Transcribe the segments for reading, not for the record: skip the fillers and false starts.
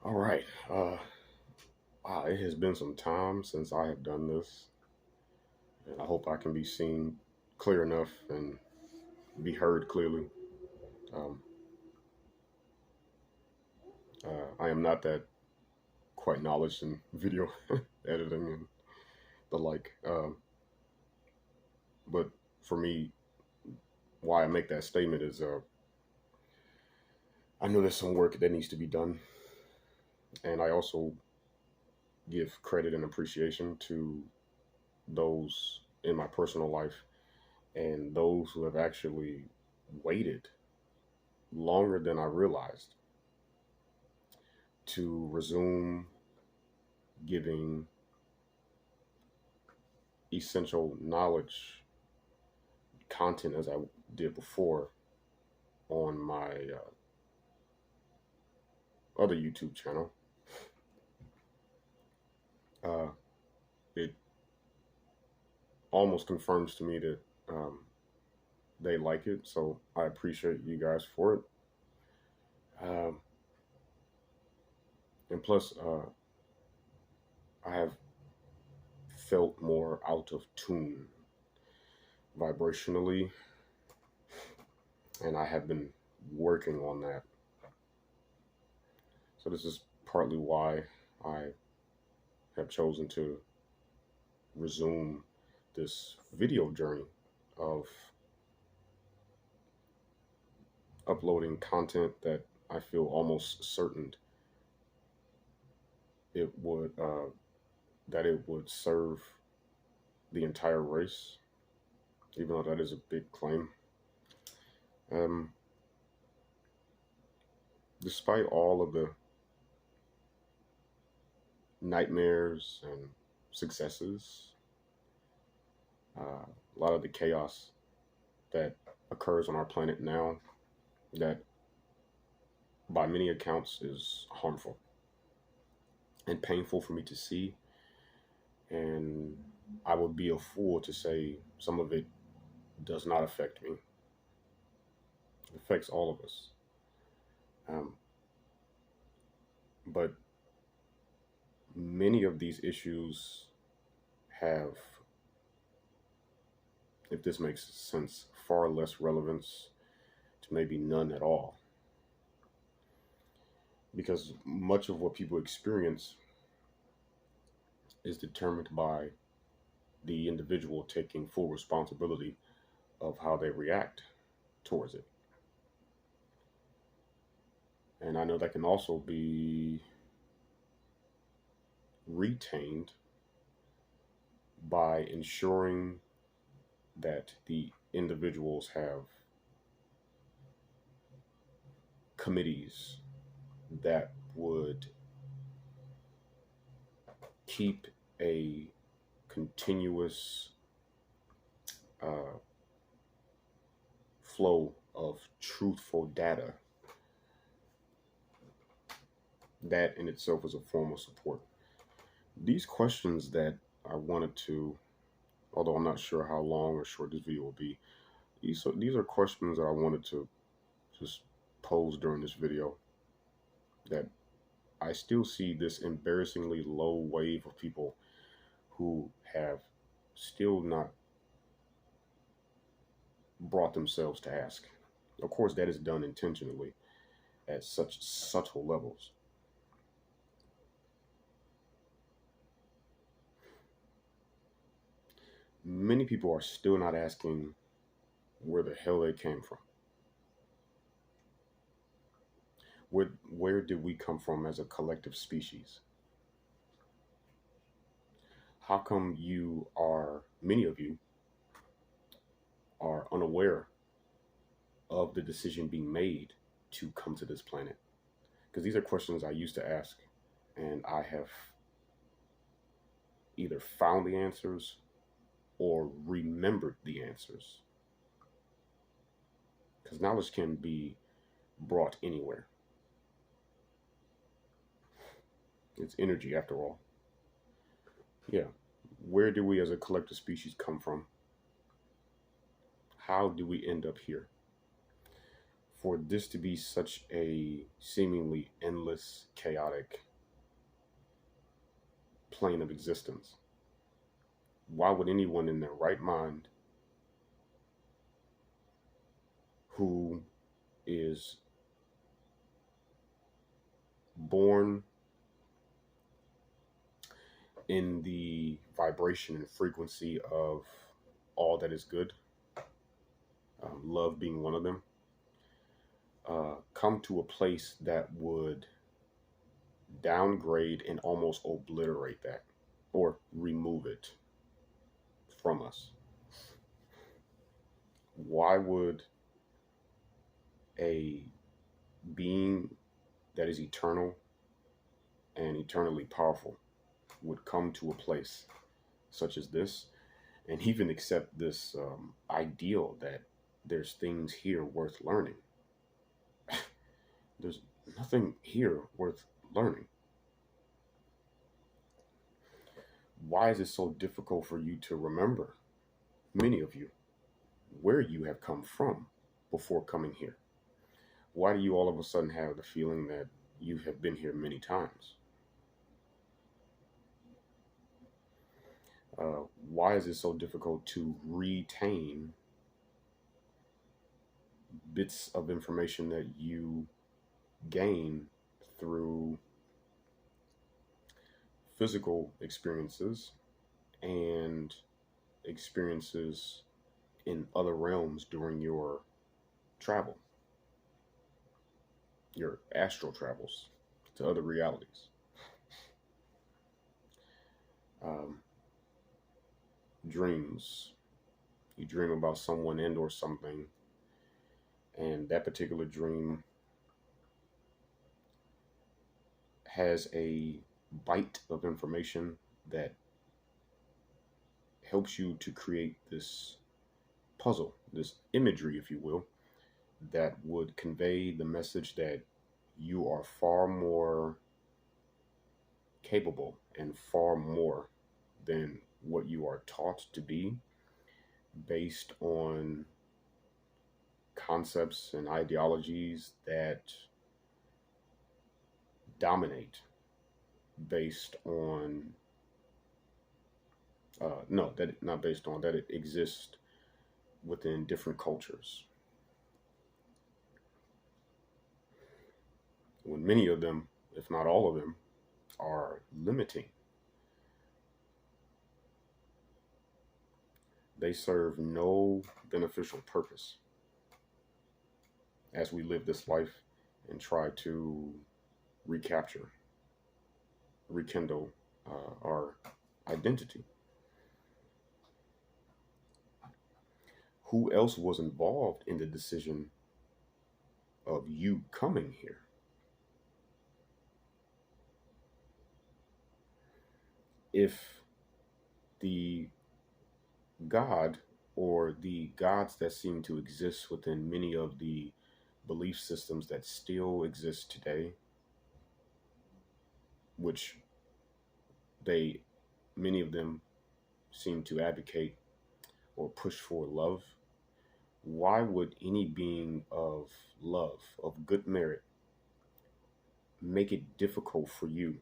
All right. Wow, it has been some time since I have done this, and I hope I can be seen clear enough and be heard clearly. Um, I am not that quite knowledgeable in video editing and the like, but for me, why I make that statement is I know there's some work that needs to be done, and I also give credit and appreciation to those in my personal life and those who have actually waited longer than I realized to resume giving essential knowledge content as I did before on my other YouTube channel. Uh, it almost confirms to me that they like it, so I appreciate you guys for it. Um, and plus, I have felt more out of tune vibrationally, and I have been working on that. So this is partly why I have chosen to resume this video journey of uploading content that I feel almost certain it would that it would serve the entire race, even though that is a big claim. Um, Despite all of the nightmares and successes, a lot of the chaos that occurs on our planet now, that by many accounts is harmful and painful for me to see. And I would be a fool to say some of it does not affect me. It affects all of us. Um, but many of these issues have, if this makes sense, far less relevance to maybe none at all. Because much of what people experience is determined by the individual taking full responsibility of how they react towards it. And I know that can also be retained by ensuring that the individuals have committees that would keep a continuous uh, flow of truthful data. That in itself is a form of support. These questions that I wanted to, although I'm not sure how long or short this video will be, these are questions that I wanted to just pose during this video, that I still see this embarrassingly low wave of people who have still not brought themselves to ask. Of course, that is done intentionally at such subtle levels. Many people are still not asking where the hell they came from. Where did we come from as a collective species? How come many of you are unaware of the decision being made to come to this planet? Because these are questions I used to ask, and I have either found the answers or remembered the answers. Because knowledge can be brought anywhere. It's energy, after all. Yeah. Where do we as a collective species come from? How do we end up here? For this to be such a seemingly endless, chaotic plane of existence, why would anyone in their right mind who is born in the vibration and frequency of all that is good, love being one of them, come to a place that would downgrade and almost obliterate that or remove it from us? Why would a being that is eternal and eternally powerful would come to a place such as this and even accept this ideal that there's things here worth learning? There's nothing here worth learning. Why is it so difficult for you to remember, many of you, where you have come from before coming here? Why do you all of a sudden have the feeling that you have been here many times? Why is it so difficult to retain bits of information that you gain through physical experiences and experiences in other realms during your travel, your astral travels to other realities? Dreams. You dream about someone and or something, and that particular dream has a bite of information that helps you to create this puzzle, this imagery, if you will, that would convey the message that you are far more capable and far more than what you are taught to be, based on concepts and ideologies that dominate, based on no, that not based on that, it exists within different cultures, when many of them, if not all of them, are limiting. They serve no beneficial purpose as we live this life and try to recapture, rekindle our identity. Who else was involved in the decision of you coming here? If the God or the gods that seem to exist within many of the belief systems that still exist today, which many of them seem to advocate or push for love, why would any being of love, of good merit, make it difficult for you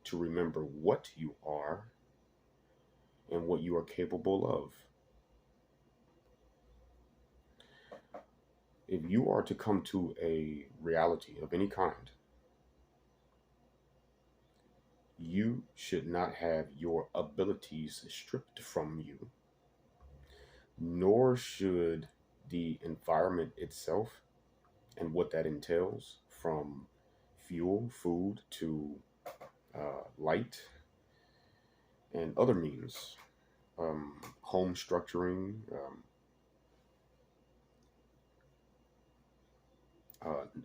to remember what you are and what you are capable of? If you are to come to a reality of any kind, you should not have your abilities stripped from you, nor should the environment itself and what that entails, from fuel, food, to light and other means, home structuring,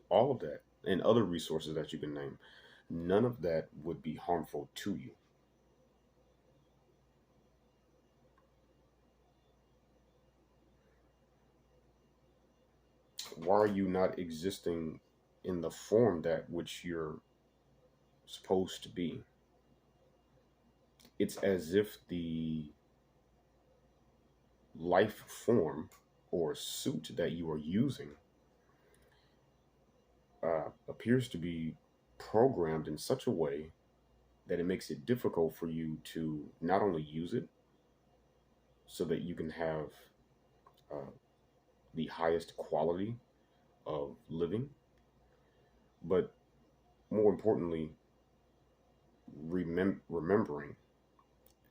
all of that, and other resources that you can name. None of that would be harmful to you. Why are you not existing in the form that which you're supposed to be? It's as if the life form or suit that you are using appears to be programmed in such a way that it makes it difficult for you to not only use it so that you can have uh, the highest quality of living, but more importantly, remembering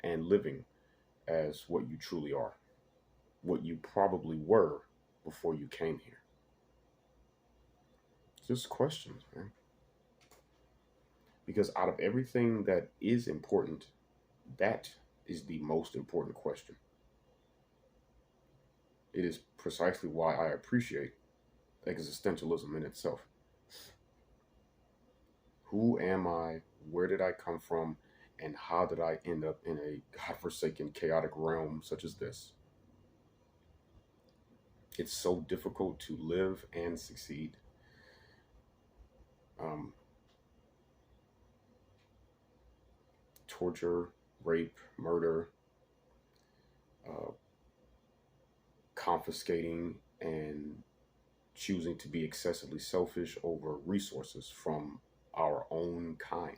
and living as what you truly are, what you probably were before you came here. Just questions, man. Because out of everything that is important, that is the most important question. It is precisely why I appreciate existentialism in itself. Who am I? Where did I come from? And how did I end up in a godforsaken, chaotic realm such as this? It's so difficult to live and succeed. Um, Torture, rape, murder, uh, confiscating, and choosing to be excessively selfish over resources from our own kind.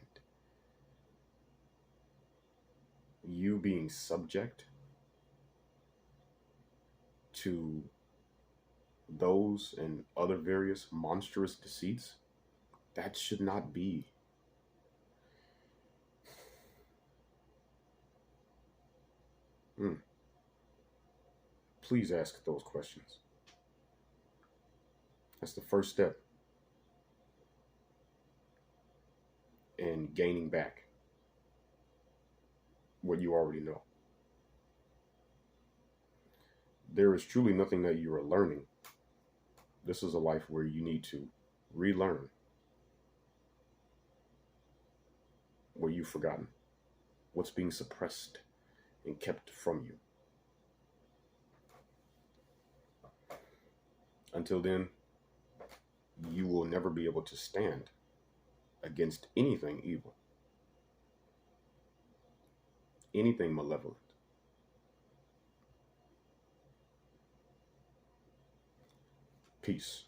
You being subject to those and other various monstrous deceits, that should not be. Mm. Please ask those questions. That's the first step in gaining back what you already know. There is truly nothing that you are learning. This is a life where you need to relearn what you've forgotten, what's being suppressed and kept from you. Until then, you will never be able to stand against anything evil, anything malevolent. Peace.